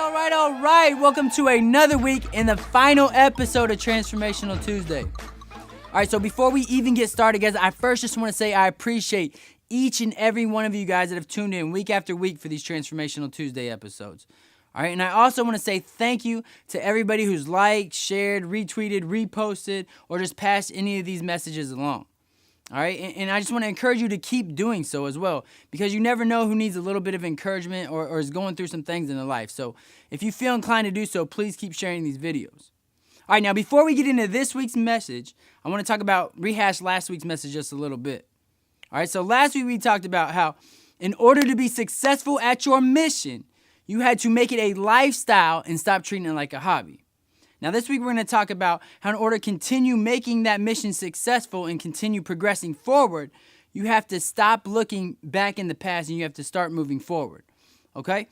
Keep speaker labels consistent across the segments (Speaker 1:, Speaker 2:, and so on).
Speaker 1: All right. Welcome to another week in the final episode of Transformational Tuesday. All right, so before we even get started, guys, I first just want to say I appreciate each and every one of you guys that have tuned in week after week for these Transformational Tuesday episodes. All right, and I also want to say thank you to everybody who's liked, shared, retweeted, reposted, or just passed any of these messages along. All right, and I just want to encourage you to keep doing so as well, because you never know who needs a little bit of encouragement or is going through some things in their life. So if you feel inclined to do so, please keep sharing these videos. All right, now before we get into this week's message, I want to rehash last week's message just a little bit. All right, so last week we talked about how in order to be successful at your mission, you had to make it a lifestyle and stop treating it like a hobby. Now, this week, we're going to talk about how in order to continue making that mission successful and continue progressing forward, you have to stop looking back in the past and you have to start moving forward, okay?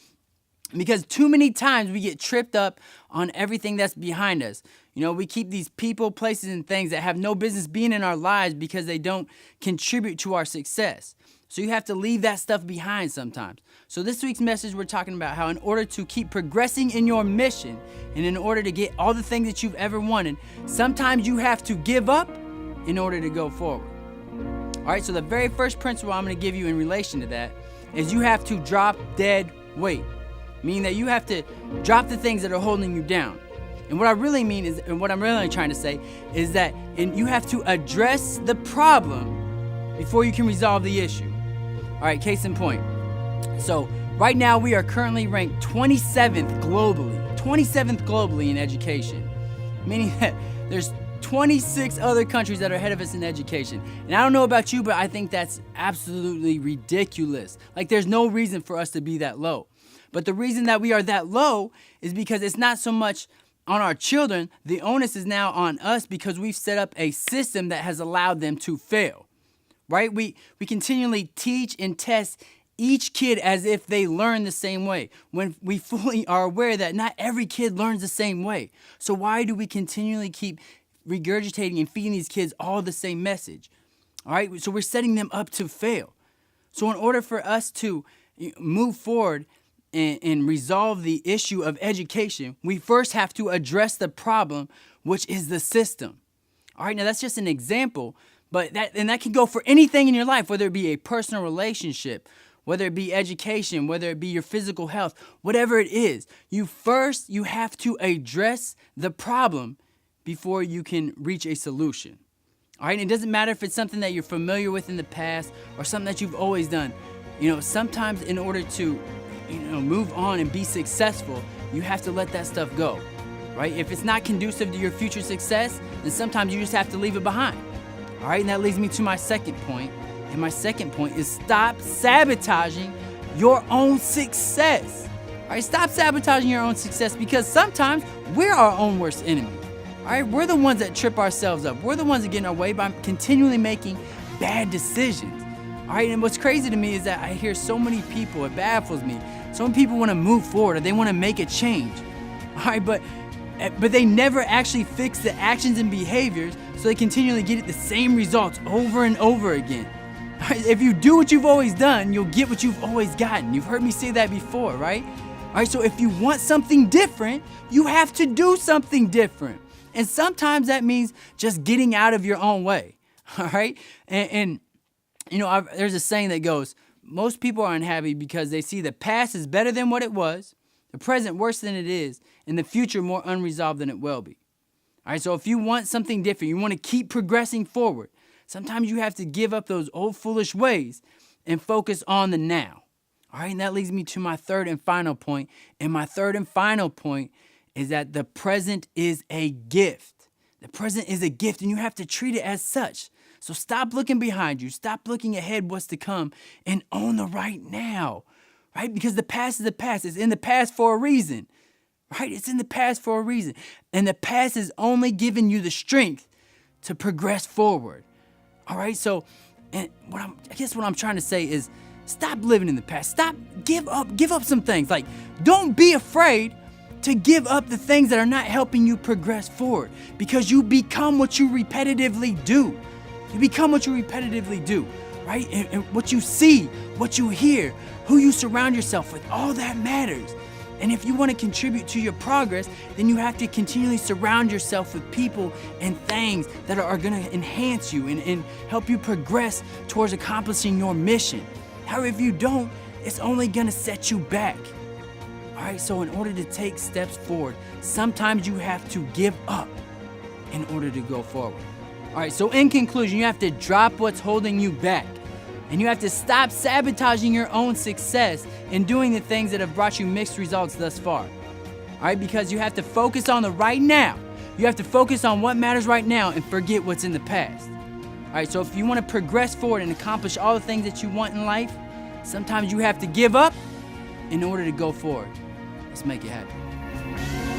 Speaker 1: Because too many times we get tripped up on everything that's behind us. You know, we keep these people, places, and things that have no business being in our lives because they don't contribute to our success. So you have to leave that stuff behind sometimes. So this week's message, we're talking about how in order to keep progressing in your mission and in order to get all the things that you've ever wanted, sometimes you have to give up in order to go forward. All right, so the very first principle I'm going to give you in relation to that is you have to drop dead weight, meaning that you have to drop the things that are holding you down. And what I really mean is, and what I'm really trying to say is that you have to address the problem before you can resolve the issue. All right, case in point. So right now we are currently ranked 27th globally in education, meaning that there's 26 other countries that are ahead of us in education. And I don't know about you, but I think that's absolutely ridiculous. Like, there's no reason for us to be that low. But the reason that we are that low is because it's not so much on our children. The onus is now on us because we've set up a system that has allowed them to fail. Right? We continually teach and test each kid as if they learn the same way, when we fully are aware that not every kid learns the same way. So why do we continually keep regurgitating and feeding these kids all the same message? All right, so we're setting them up to fail. So in order for us to move forward and resolve the issue of education, we first have to address the problem, which is the system. All right, now that's just an example. But that can go for anything in your life, whether it be a personal relationship, whether it be education, whether it be your physical health, whatever it is. You have to address the problem before you can reach a solution. All right, and it doesn't matter if it's something that you're familiar with in the past or something that you've always done. You know, sometimes in order to, move on and be successful, you have to let that stuff go, right? If it's not conducive to your future success, then sometimes you just have to leave it behind. All right, and that leads me to my second point. And my second point is stop sabotaging your own success. All right, stop sabotaging your own success, because sometimes we're our own worst enemy. All right, we're the ones that trip ourselves up. We're the ones that get in our way by continually making bad decisions. All right, and what's crazy to me is that I hear so many people, it baffles me. So many people want to move forward or they want to make a change. All right, but they never actually fix the actions and behaviors, so they continually get the same results over and over again. If you do what you've always done, you'll get what you've always gotten. You've heard me say that before, right? All right, so if you want something different, you have to do something different. And sometimes that means just getting out of your own way, all right? And there's a saying that goes, most people are unhappy because they see the past is better than what it was, the present worse than it is, and the future more unresolved than it will be. All right, so if you want something different, you want to keep progressing forward, sometimes you have to give up those old foolish ways and focus on the now. All right, and that leads me to my third and final point. And my third and final point is that the present is a gift. The present is a gift, and you have to treat it as such. So stop looking behind you. Stop looking ahead what's to come and own the right now, right? Because the past is the past. It's in the past for a reason. Right? It's in the past for a reason. And the past is only giving you the strength to progress forward. All right? So, and what I'm trying to say is stop living in the past. Give up some things. Like, don't be afraid to give up the things that are not helping you progress forward, because you become what you repetitively do. You become what you repetitively do, right? And what you see, what you hear, who you surround yourself with, all that matters. And if you want to contribute to your progress, then you have to continually surround yourself with people and things that are going to enhance you and help you progress towards accomplishing your mission. However, if you don't, it's only going to set you back. All right, so in order to take steps forward, sometimes you have to give up in order to go forward. All right, so in conclusion, you have to drop what's holding you back. And you have to stop sabotaging your own success and doing the things that have brought you mixed results thus far. All right, because you have to focus on the right now. You have to focus on what matters right now and forget what's in the past. All right, so if you want to progress forward and accomplish all the things that you want in life, sometimes you have to give up in order to go forward. Let's make it happen.